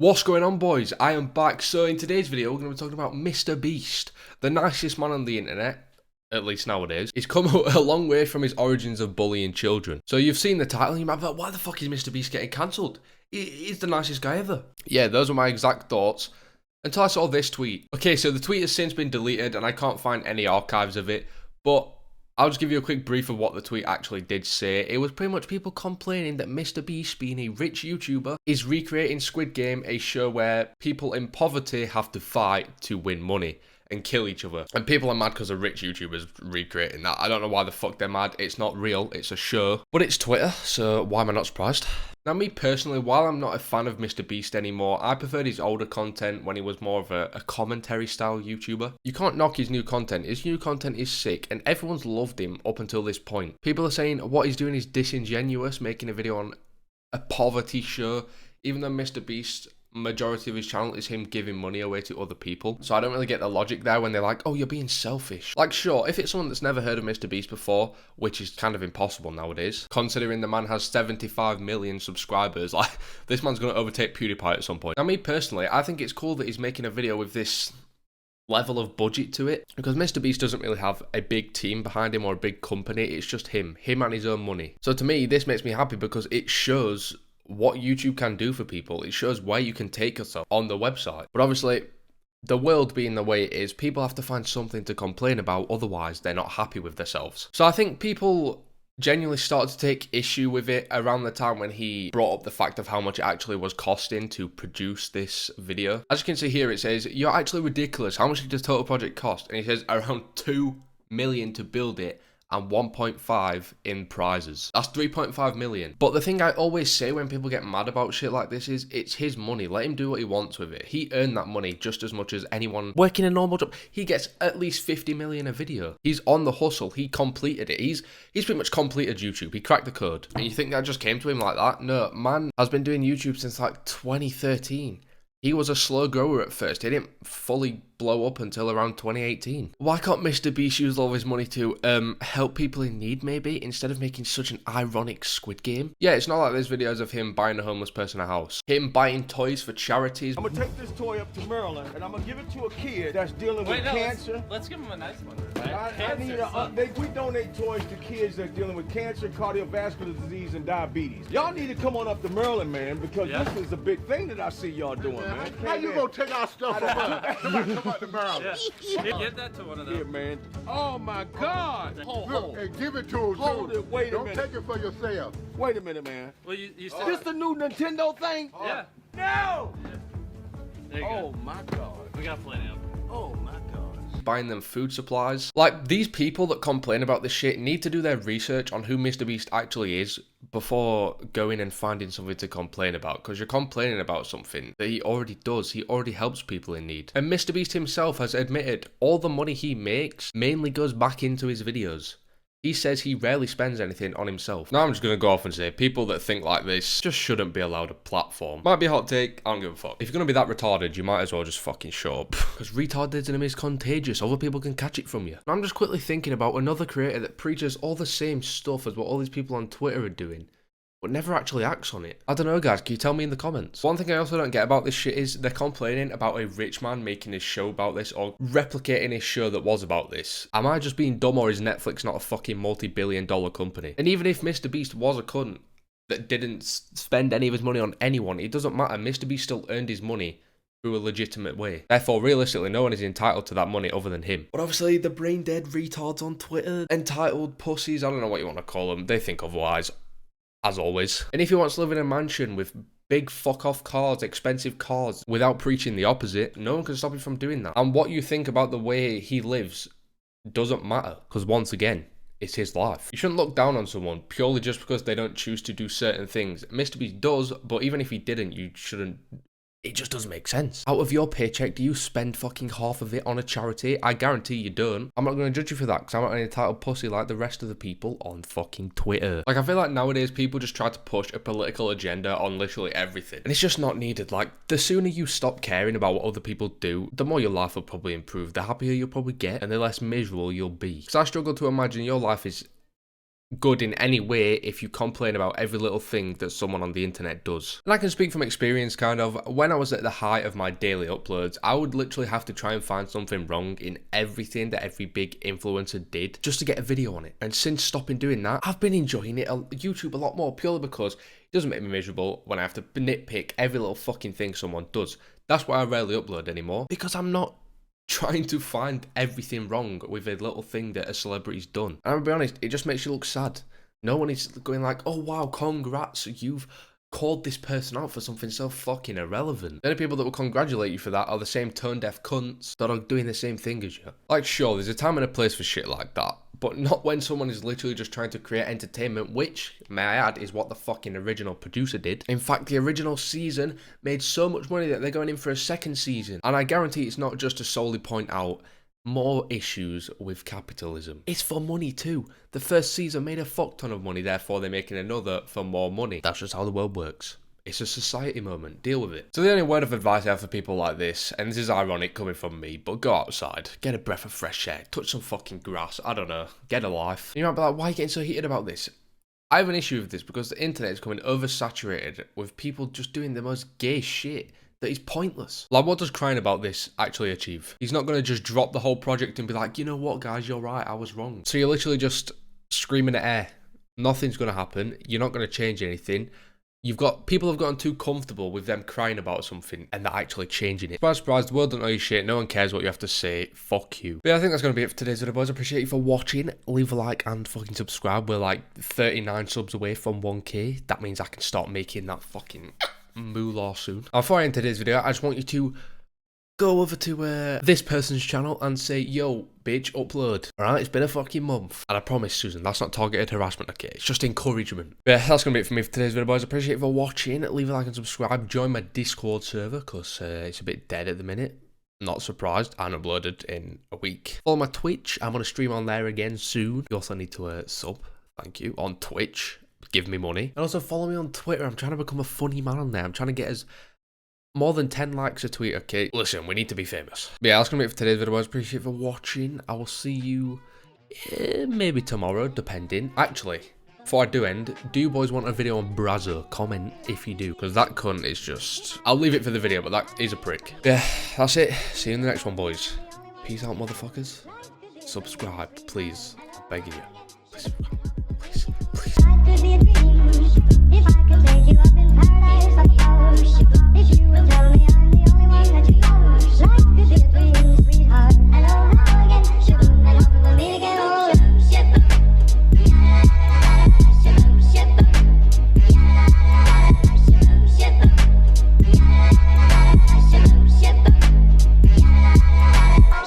What's going on, boys? I am back. So in today's video we're going to be talking about Mr. Beast, the nicest man on the internet, at least nowadays. He's come a long way from his origins of bullying children. So you've seen the title and you might be like, why the fuck is Mr. Beast getting cancelled? He's the nicest guy ever. Yeah, those are my exact thoughts until I saw this tweet. Okay, so the tweet has since been deleted and I can't find any archives of it, but I'll just give you a quick brief of what the tweet actually did say. It was pretty much people complaining that Mr. Beast, being a rich YouTuber, is recreating Squid Game, a show where people in poverty have to fight to win money and kill each other. And people are mad because of rich YouTubers recreating that. I don't know why the fuck they're mad. It's not real, it's a show. But it's Twitter, so why am I not surprised? Now, me personally, while I'm not a fan of Mr. Beast anymore, I preferred his older content when he was more of a commentary style YouTuber. You can't knock his new content. His new content is sick, and everyone's loved him up until this point. People are saying what he's doing is disingenuous, making a video on a poverty show, even though Mr. Beast, majority of his channel is him giving money away to other people. So I don't really get the logic there when they're like, oh, you're being selfish. Like, sure, if it's someone that's never heard of Mr. Beast before, which is kind of impossible nowadays, considering the man has 75 million subscribers, like, this man's going to overtake PewDiePie at some point. Now, me personally, I think it's cool that he's making a video with this level of budget to it, because Mr. Beast doesn't really have a big team behind him or a big company. It's just him and his own money. So to me, this makes me happy because it shows what YouTube can do for people. It shows where you can take yourself on the website. But obviously, the world being the way it is, people have to find something to complain about, otherwise they're not happy with themselves. So I think people genuinely started to take issue with it around the time when he brought up the fact of how much it actually was costing to produce this video. As you can see here, it says, you're actually ridiculous. How much did the total project cost? And he says around 2 million to build it and 1.5 in prizes. That's 3.5 million. But the thing I always say when people get mad about shit like this is, it's his money. Let him do what he wants with it. He earned that money just as much as anyone working a normal job. He gets at least 50 million a video. He's on the hustle. He completed it. He's pretty much completed YouTube. He cracked the code. And you think that just came to him like that? No, man has been doing YouTube since like 2013. He was a slow grower at first. He didn't fully blow up until around 2018. Why can't Mr. Beast use all his money to help people in need, maybe, instead of making such an ironic Squid Game? Yeah, it's not like there's videos of him buying a homeless person a house, him buying toys for charities. I'm gonna take this toy up to Maryland and I'm gonna give it to a kid that's dealing with cancer. Let's give him a nice one. We donate toys to kids that are dealing with cancer, cardiovascular disease, and diabetes. Y'all need to come on up to Maryland, man, because this is a big thing that I see y'all doing, man. How you gonna take our stuff from us? Come out to Maryland. Give that to one of them. Yeah, man. Oh my God! Look, hey, give it to him too. Hold it, wait a Don't minute. take it for yourself. Wait a minute, man. Well, you said This the new Nintendo thing? yeah. No! There you Oh go. my God. We got plenty of them. Oh my God. Buying them food supplies. Like, these people that complain about this shit need to do their research on who Mr. Beast actually is before going and finding something to complain about, because you're complaining about something that he already does. He already helps people in need. And Mr. Beast himself has admitted all the money he makes mainly goes back into his videos. He says he rarely spends anything on himself. Now I'm just going to go off and say, people that think like this just shouldn't be allowed a platform. Might be a hot take, I don't give a fuck. If you're going to be that retarded, you might as well just fucking shut up. Because retardism is contagious, other people can catch it from you. And I'm just quickly thinking about another creator that preaches all the same stuff as what all these people on Twitter are doing, but never actually acts on it. I don't know, guys, can you tell me in the comments? One thing I also don't get about this shit is they're complaining about a rich man making his show about this or replicating his show that was about this. Am I just being dumb, or is Netflix not a fucking multi-billion-dollar company? And even if Mr. Beast was a cunt that didn't spend any of his money on anyone, it doesn't matter. Mr. Beast still earned his money through a legitimate way. Therefore, realistically, no one is entitled to that money other than him. But obviously, the brain-dead retards on Twitter, entitled pussies, I don't know what you want to call them, they think otherwise. As always. And if he wants to live in a mansion with big fuck-off cars, expensive cars, without preaching the opposite, no one can stop him from doing that. And what you think about the way he lives doesn't matter, because once again, it's his life. You shouldn't look down on someone purely just because they don't choose to do certain things. Mr. Beast does, but even if he didn't, you shouldn't. It just doesn't make sense. Out of your paycheck, do you spend fucking half of it on a charity? I guarantee you don't. I'm not going to judge you for that, because I'm not an entitled pussy like the rest of the people on fucking Twitter. Like, I feel like nowadays people just try to push a political agenda on literally everything, and it's just not needed. Like, the sooner you stop caring about what other people do, the more your life will probably improve, the happier you'll probably get, and the less miserable you'll be. Because I struggle to imagine your life is good in any way if you complain about every little thing that someone on the internet does. And I can speak from experience, kind of. When I was at the height of my daily uploads, I would literally have to try and find something wrong in everything that every big influencer did just to get a video on it. And since stopping doing that, I've been enjoying YouTube a lot more, purely because it doesn't make me miserable when I have to nitpick every little fucking thing someone does. That's why I rarely upload anymore, because I'm not trying to find everything wrong with a little thing that a celebrity's done. And I'll be honest, it just makes you look sad. No one is going like, oh wow, congrats, you've called this person out for something so fucking irrelevant. The only people that will congratulate you for that are the same tone-deaf cunts that are doing the same thing as you. Like, sure, there's a time and a place for shit like that, but not when someone is literally just trying to create entertainment, which, may I add, is what the fucking original producer did. In fact, the original season made so much money that they're going in for a second season. And I guarantee it's not just to solely point out more issues with capitalism. It's for money too. The first season made a fuck ton of money, therefore they're making another for more money. That's just how the world works. It's a society moment. Deal with it. So the only word of advice I have for people like this, and this is ironic coming from me, but go outside, get a breath of fresh air, touch some fucking grass, I don't know, get a life. You might be like, why are you getting so heated about this? I have an issue with this because the internet is becoming oversaturated with people just doing the most gay shit that is pointless. Like, what does crying about this actually achieve? He's not going to just drop the whole project and be like, you know what guys, you're right, I was wrong. So you're literally just screaming at air. Nothing's going to happen. You're not going to change anything. People have gotten too comfortable with them crying about something and they're actually changing it. Surprise, surprise, the world don't know your shit. No one cares what you have to say. Fuck you. But yeah, I think that's going to be it for today's video, boys. I appreciate you for watching. Leave a like and fucking subscribe. We're like 39 subs away from 1k. That means I can start making that fucking moolah soon. Before I end today's video, I just want you to go over to this person's channel and say, yo, bitch, upload. Alright, it's been a fucking month. And I promise, Susan, that's not targeted harassment, okay? It's just encouragement. But yeah, that's going to be it for me for today's video, boys. I appreciate you for watching. Leave a like and subscribe. Join my Discord server, because it's a bit dead at the minute. Not surprised. I haven't uploaded in a week. Follow my Twitch. I'm going to stream on there again soon. You also need to sub, thank you, on Twitch. Give me money. And also follow me on Twitter. I'm trying to become a funny man on there. I'm trying to get more than 10 likes a tweet, okay? Listen, we need to be famous. But yeah, that's gonna be it for today's video, boys. Appreciate you for watching. I will see you maybe tomorrow, depending. Actually, before I do end, do you boys want a video on Brazzo? Comment if you do, because that cunt is just... I'll leave it for the video, but that is a prick. Yeah, that's it. See you in the next one, boys. Peace out, motherfuckers. Subscribe, please. I'm begging you. Please subscribe. Please, please. If I could take you up in paradise like yours, if you would tell